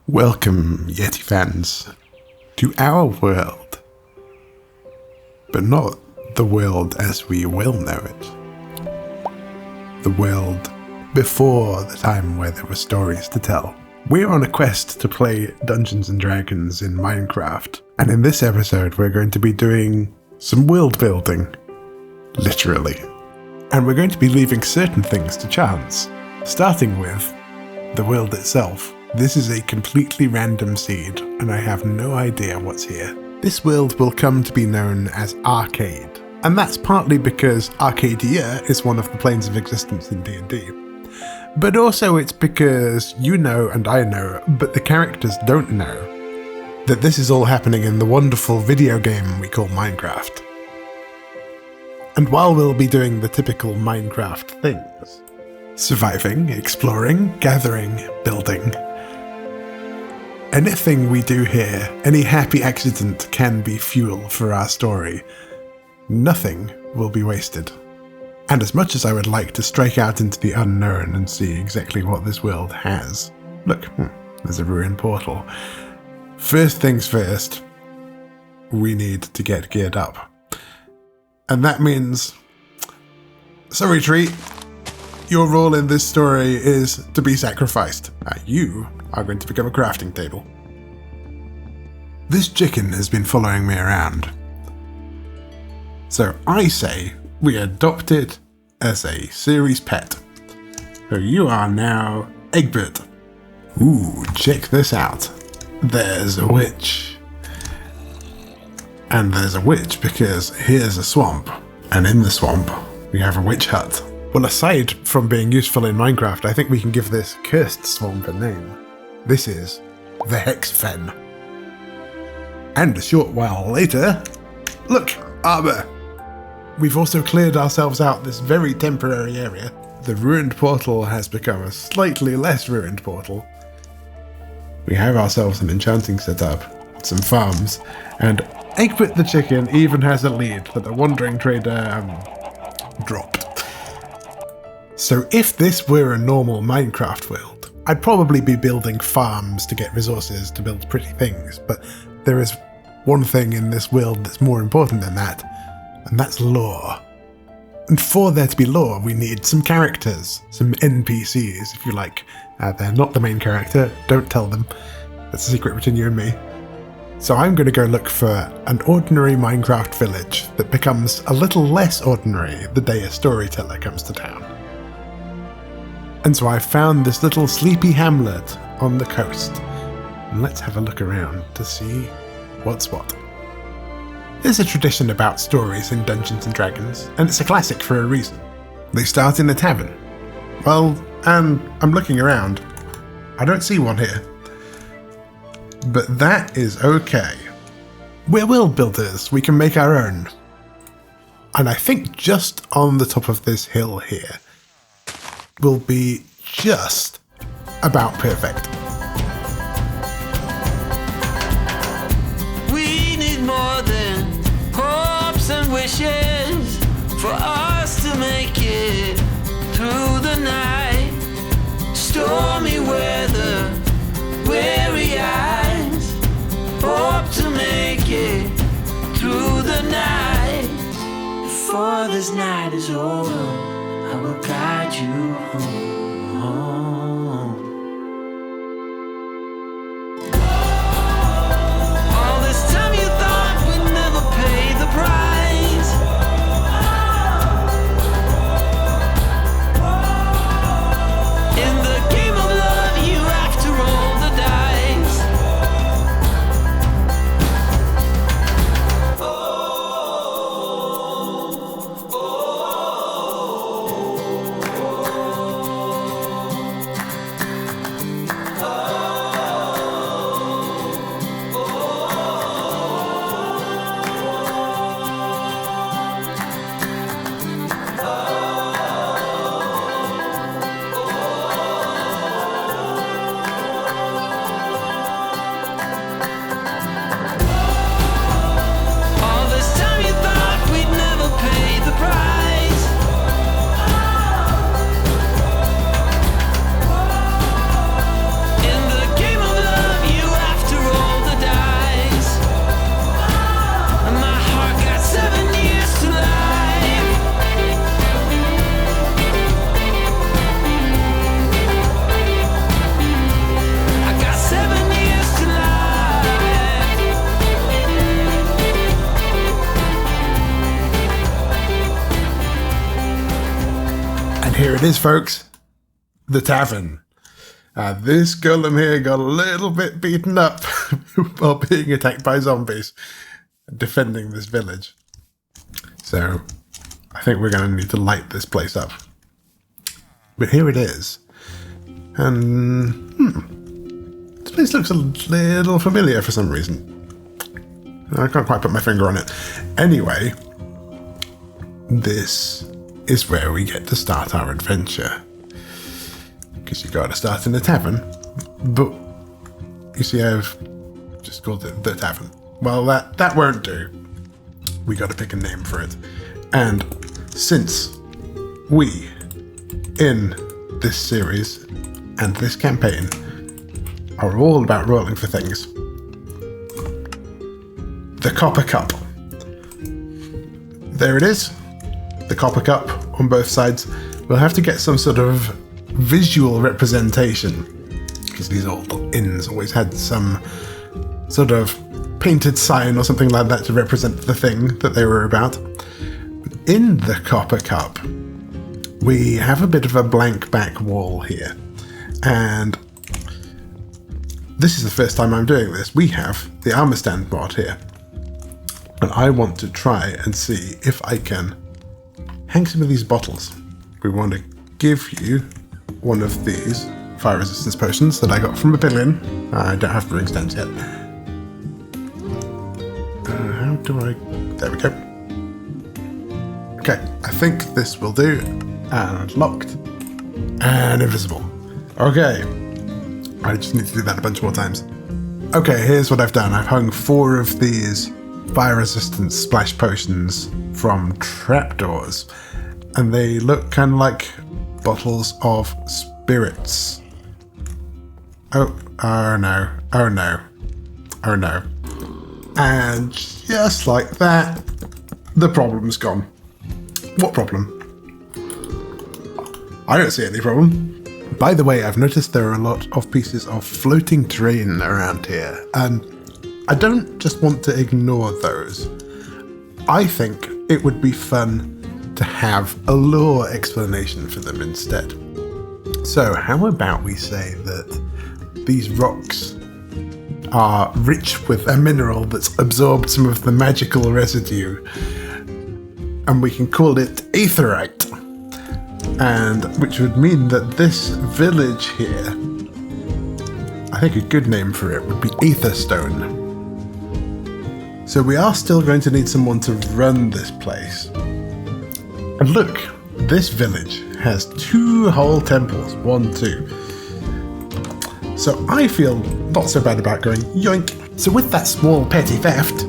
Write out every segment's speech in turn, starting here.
Welcome, Yeti fans, to our world, but not the world as we will know it. The world before the time where there were stories to tell. We're on a quest to play Dungeons and Dragons in Minecraft, and in this episode we're going to be doing some world building, literally. And we're going to be leaving certain things to chance, starting with the world itself. This is a completely random seed, and I have no idea what's here. This world will come to be known as Arcade, and that's partly because Arcadia is one of the planes of existence in D&D. But also it's because you know and I know, but the characters don't know, that this is all happening in the wonderful video game we call Minecraft. And while we'll be doing the typical Minecraft things, surviving, exploring, gathering, building, anything we do here, any happy accident can be fuel for our story. Nothing will be wasted. And as much as I would like to strike out into the unknown and see exactly what this world has, look, there's a ruined portal. First things first, we need to get geared up. And that means, sorry tree, your role in this story is to be sacrificed. You are going to become a crafting table. This chicken has been following me around. So I say we adopt it as a series pet. So you are now Egbert. Ooh, check this out. There's a witch. And there's a witch because here's a swamp. And in the swamp, we have a witch hut. Well, aside from being useful in Minecraft, I think we can give this cursed swamp a name. This is the Hexfen. And a short while later, look, armor. We've also cleared ourselves out this very temporary area. The ruined portal has become a slightly less ruined portal. We have ourselves an enchanting setup, some farms, and Egbert the chicken even has a lead that the wandering trader dropped. So if this were a normal Minecraft world, I'd probably be building farms to get resources to build pretty things, but there is one thing in this world that's more important than that, and that's lore. And for there to be lore, we need some characters, some NPCs, if you like. They're not the main character, don't tell them. That's a secret between you and me. So I'm going to go look for an ordinary Minecraft village that becomes a little less ordinary the day a storyteller comes to town. And so I found this little sleepy hamlet on the coast. And let's have a look around to see what's what. There's a tradition about stories in Dungeons and Dragons, and it's a classic for a reason. They start in a tavern. Well, and I'm looking around. I don't see one here. But that is okay. We're world builders, we can make our own. And I think just on the top of this hill here will be just about perfect. We need more than hopes and wishes for us to make it through the night. Stormy weather, weary eyes, hope to make it through the night. Before this night is over, I will guide you home. All this time you thought we'd never pay the price. In the game of love, you have to roll the dice. Here it is, folks. The Tavern. This golem here got a little bit beaten up while being attacked by zombies defending this village. So I think we're going to need to light this place up. But here it is. And this place looks a little familiar for some reason. I can't quite put my finger on it. Anyway, this is where we get to start our adventure. Because you got to start in the tavern. But you see, I've just called it the Tavern. Well, that won't do. We got to pick a name for it. And since we, in this series and this campaign, are all about rolling for things, the Copper Cup. There it is. The Copper Cup on both sides. We'll have to get some sort of visual representation, because these old inns always had some sort of painted sign or something like that to represent the thing that they were about. In the Copper Cup, we have a bit of a blank back wall here, and this is the first time I'm doing this. We have the armor stand mod here, and I want to try and see if I can hang some of these bottles. We want to give you one of these fire resistance potions that I got from a billion. I don't have brewing stands yet. How do I... There we go. Okay, I think this will do. And locked. And invisible. Okay. I just need to do that a bunch more times. Okay, here's what I've done. I've hung 4 of these fire resistance splash potions from trapdoors. And they look kind of like bottles of spirits. Oh no. Oh no. Oh no. And just like that, the problem's gone. What problem? I don't see any problem. By the way, I've noticed there are a lot of pieces of floating terrain around here, and I don't just want to ignore those. I think it would be fun to have a lore explanation for them instead. So how about we say that these rocks are rich with a mineral that's absorbed some of the magical residue, and we can call it aetherite, and which would mean that this village here, I think a good name for it would be Aetherstone. So we are still going to need someone to run this place. And look, this village has 2 whole temples. 1, 2. So I feel not so bad about going yoink. So with that small petty theft,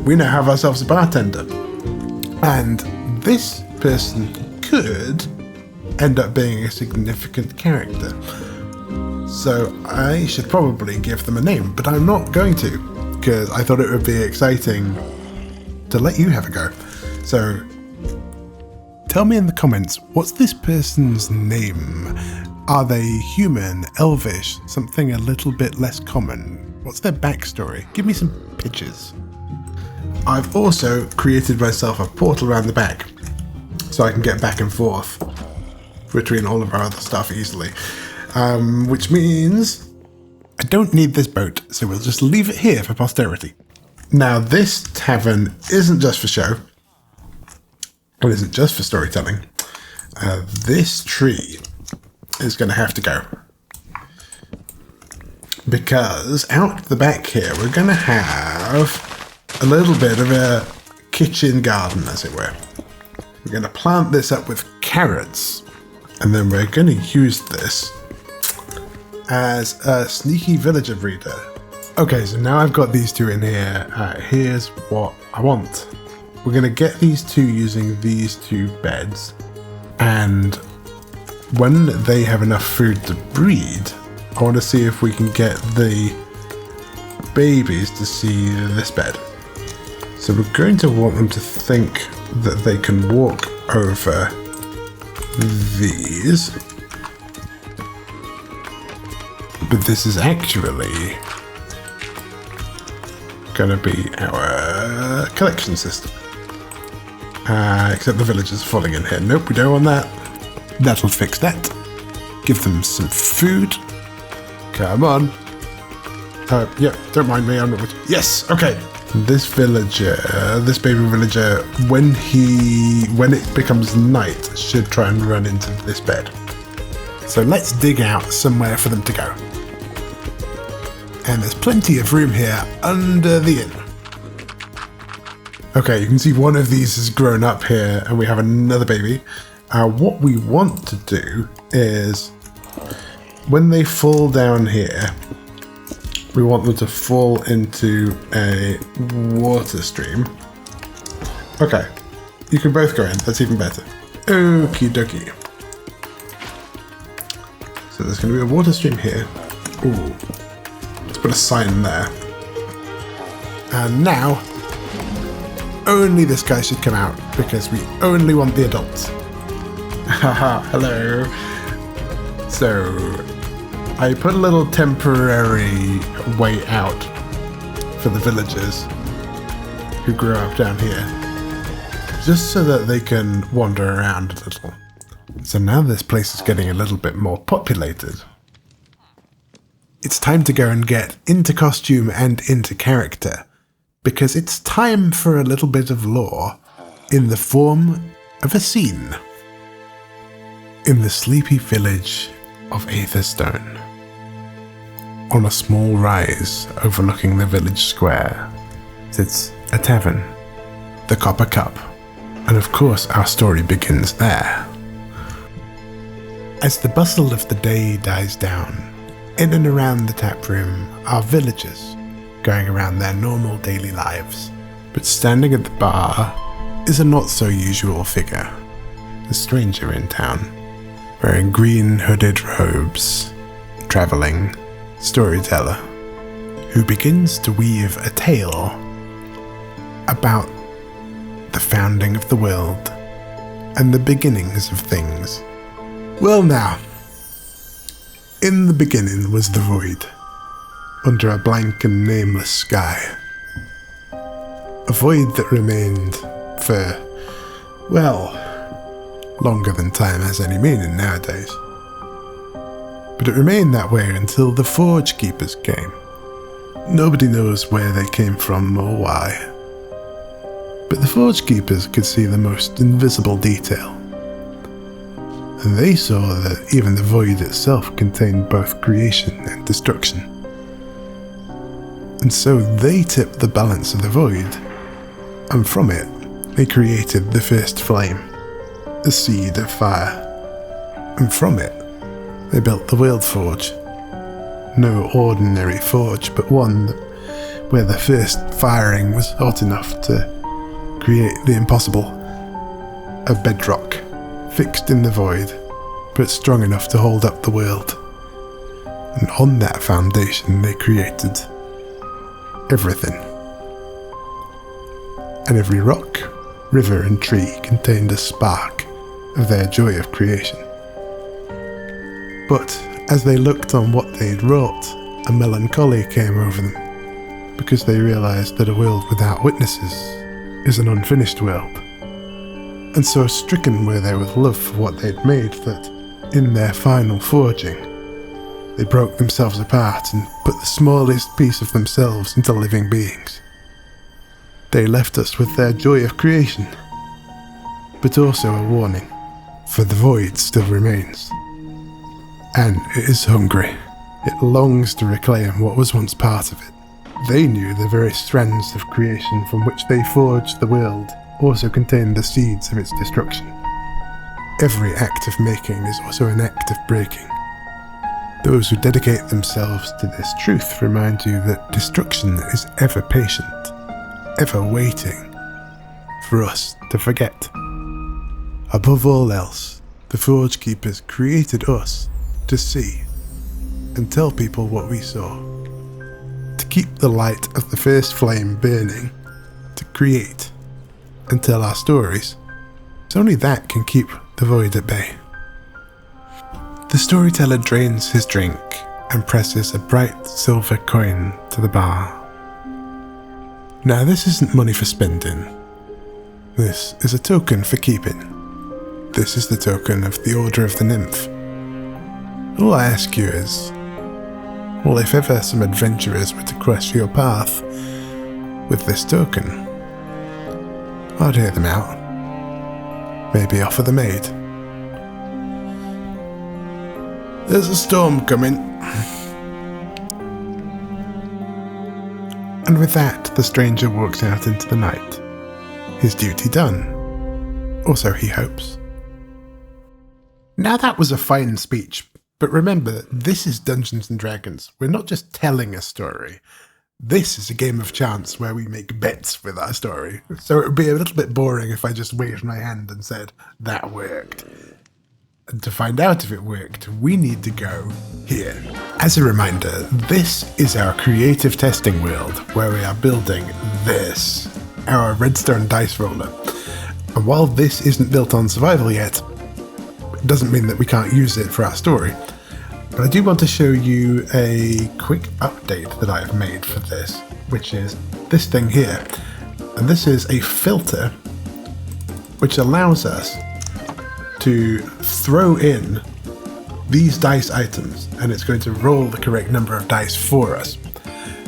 we now have ourselves a bartender. And this person could end up being a significant character. So I should probably give them a name, but I'm not going to, because I thought it would be exciting to let you have a go. So tell me in the comments, what's this person's name? Are they human, elvish, something a little bit less common? What's their backstory? Give me some pictures. I've also created myself a portal around the back, so I can get back and forth between all of our other stuff easily. Which means I don't need this boat, so we'll just leave it here for posterity. Now, this tavern isn't just for show. It isn't just for storytelling. This tree is going to have to go. Because out the back here, we're going to have a little bit of a kitchen garden, as it were. We're going to plant this up with carrots. And then we're going to use this as a sneaky villager breeder. Okay, so now I've got these 2 in here. Here's what I want. We're going to get these 2 using these 2 beds. And when they have enough food to breed, I want to see if we can get the babies to see this bed. So we're going to want them to think that they can walk over these, but this is actually going to be our collection system. Except the villagers are falling in here. Nope, we don't want that. That'll fix that. Give them some food. Come on. Yeah, don't mind me, I'm not... Yes, okay. This villager, this baby villager, when it becomes night, should try and run into this bed. So let's dig out somewhere for them to go. And there's plenty of room here under the inn. Okay, you can see one of these has grown up here and we have another baby. What we want to do is, when they fall down here, we want them to fall into a water stream. Okay, you can both go in, that's even better. Okie dokie. So there's going to be a water stream here. Ooh. Let's put a sign there. And now, only this guy should come out, because we only want the adults. Haha, hello. So, I put a little temporary way out for the villagers who grew up down here, just so that they can wander around a little. So now this place is getting a little bit more populated. It's time to go and get into costume and into character, because it's time for a little bit of lore in the form of a scene. In the sleepy village of Aetherstone, on a small rise overlooking the village square, sits a tavern, the Copper Cup, and of course our story begins there. As the bustle of the day dies down, in and around the tap room are villagers going around their normal daily lives. But standing at the bar is a not so usual figure, a stranger in town, wearing green hooded robes, travelling storyteller, who begins to weave a tale about the founding of the world and the beginnings of things. Well now, in the beginning was the void, under a blank and nameless sky. A void that remained for, well, longer than time has any meaning nowadays. But it remained that way until the Forge Keepers came. Nobody knows where they came from or why. But the Forge Keepers could see the most invisible detail. And they saw that even the void itself contained both creation and destruction. And so they tipped the balance of the void, and from it they created the first flame, the seed of fire. And from it they built the World Forge. No ordinary forge, but one where the first firing was hot enough to create the impossible. A bedrock, fixed in the void, but strong enough to hold up the world. And on that foundation they created everything. And every rock, river and tree contained a spark of their joy of creation. But as they looked on what they'd wrought, a melancholy came over them, because they realised that a world without witnesses is an unfinished world. And so stricken were they with love for what they'd made that, in their final forging, they broke themselves apart and put the smallest piece of themselves into living beings. They left us with their joy of creation, but also a warning, for the void still remains. And it is hungry. It longs to reclaim what was once part of it. They knew the very strands of creation from which they forged the world also contained the seeds of its destruction. Every act of making is also an act of breaking. Those who dedicate themselves to this truth remind you that destruction is ever patient, ever waiting for us to forget. Above all else, the Forge Keepers created us to see and tell people what we saw, to keep the light of the first flame burning, to create and tell our stories. It's only that can keep the void at bay. The storyteller drains his drink and presses a bright silver coin to the bar. Now this isn't money for spending. This is a token for keeping. This is the token of the Order of the Nymph. All I ask you is, well, if ever some adventurers were to cross your path with this token, I'd hear them out. Maybe offer them aid. There's a storm coming. And with that, the stranger walks out into the night. His duty done. Or so he hopes. Now that was a fine speech, but remember, this is Dungeons & Dragons. We're not just telling a story. This is a game of chance where we make bets with our story. So it would be a little bit boring if I just waved my hand and said, that worked. And to find out if it worked, we need to go here. As a reminder, this is our creative testing world where we are building this, our redstone dice roller. And while this isn't built on survival yet, it doesn't mean that we can't use it for our story. But I do want to show you a quick update that I've made for this, which is this thing here. And this is a filter which allows us to throw in these dice items, and it's going to roll the correct number of dice for us.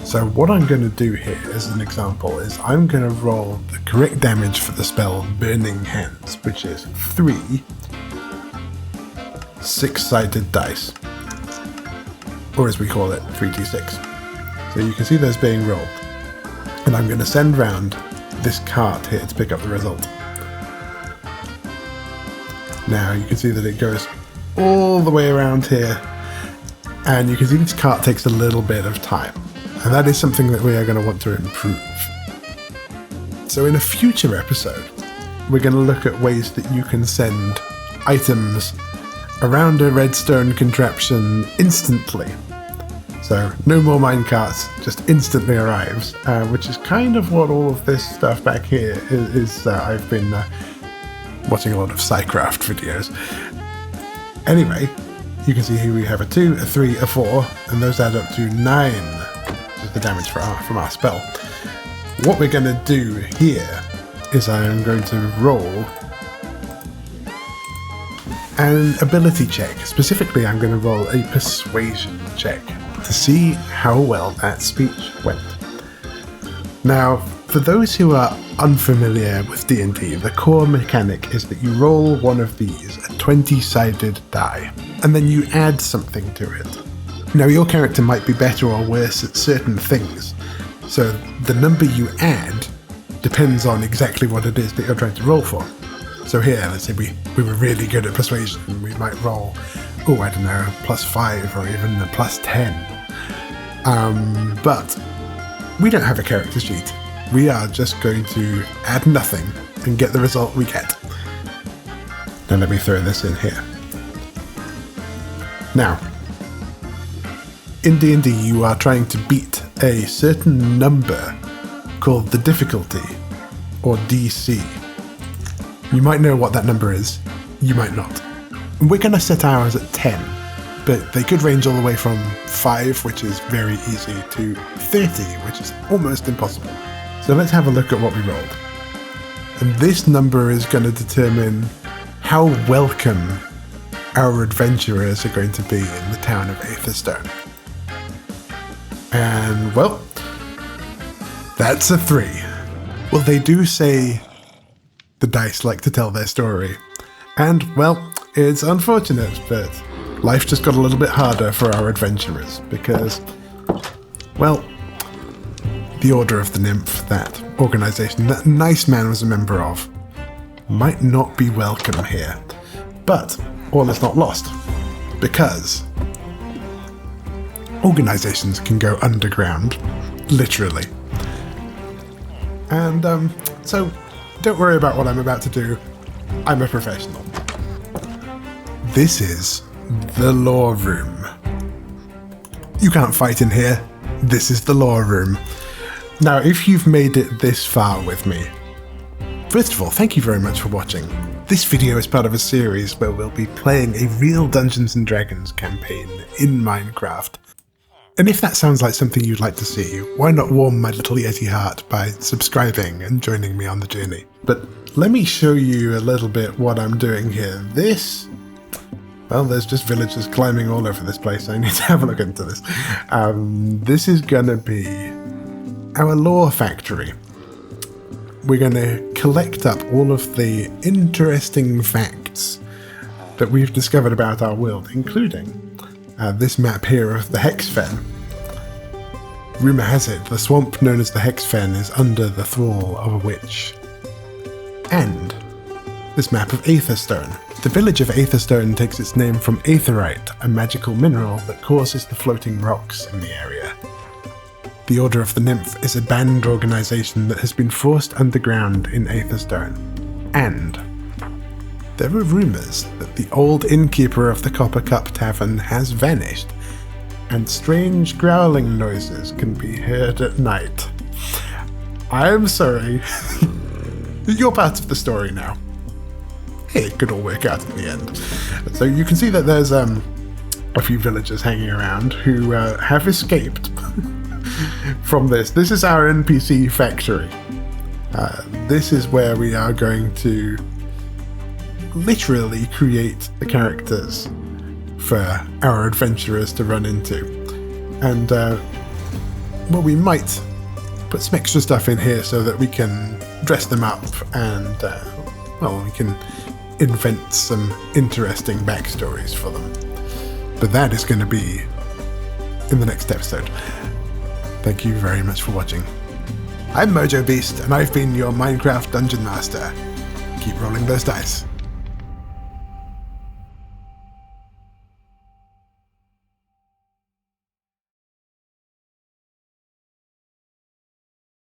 So what I'm going to do here as an example is I'm going to roll the correct damage for the spell Burning Hands, which is 3 6-sided dice, or as we call it, 3d6. So you can see those being rolled, and I'm going to send round this cart here to pick up the result. Now you can see that it goes all the way around here, and you can see this cart takes a little bit of time, and that is something that we are going to want to improve. So in a future episode, we're going to look at ways that you can send items around a redstone contraption instantly. So no more minecarts, just instantly arrives, which is kind of what all of this stuff back here is. I've been watching a lot of Psycraft videos. Anyway, you can see here we have a 2, a 3, a 4, and those add up to 9, which is the damage from our spell. What we're going to do here is I'm going to roll an ability check. Specifically, I'm going to roll a persuasion check to see how well that speech went. Now, for those who are unfamiliar with D&D, the core mechanic is that you roll one of these, a 20-sided die, and then you add something to it. Now, your character might be better or worse at certain things, so the number you add depends on exactly what it is that you're trying to roll for. So here, let's say we were really good at persuasion, we might roll, I don't know, +5 or even a +10. But we don't have a character sheet. We are just going to add nothing and get the result we get. Now let me throw this in here. Now, in D&D you are trying to beat a certain number called the difficulty, or DC. You might know what that number is, you might not. We're going to set ours at 10, but they could range all the way from 5, which is very easy, to 30, which is almost impossible. So let's have a look at what we rolled. And this number is going to determine how welcome our adventurers are going to be in the town of Aetherstone. And, well, that's a 3. Well, they do say the dice like to tell their story. And, well, it's unfortunate, but life just got a little bit harder for our adventurers because, well, the Order of the Nymph, that organisation that Nice Man was a member of, might not be welcome here. But all is not lost, because organisations can go underground, literally. And so don't worry about what I'm about to do. I'm a professional. This is the Law Room. You can't fight in here. This is the Law Room. Now, if you've made it this far with me, first of all, thank you very much for watching. This video is part of a series where we'll be playing a real Dungeons & Dragons campaign in Minecraft. And if that sounds like something you'd like to see, why not warm my little Yeti heart by subscribing and joining me on the journey? But let me show you a little bit what I'm doing here. Well, there's just villagers climbing all over this place. I need to have a look into this. This is going to be our lore factory. We're going to collect up all of the interesting facts that we've discovered about our world, including this map here of the Hexfen. Rumour has it, the swamp known as the Hexfen is under the thrall of a witch. And this map of Aetherstone. The village of Aetherstone takes its name from aetherite, a magical mineral that causes the floating rocks in the area. The Order of the Nymph is a banned organisation that has been forced underground in Aetherstone. And there are rumours that the old innkeeper of the Copper Cup Tavern has vanished, and strange growling noises can be heard at night. I'm sorry. You're part of the story now. It could all work out in the end. So you can see that there's a few villagers hanging around who have escaped from this. This is our NPC factory. This is where we are going to literally create the characters for our adventurers to run into. And well, we might put some extra stuff in here so that we can dress them up and well, we can invent some interesting backstories for them. But that is going to be in the next episode. Thank you very much for watching. I'm Mojo Beast, and I've been your Minecraft Dungeon Master. Keep rolling those dice.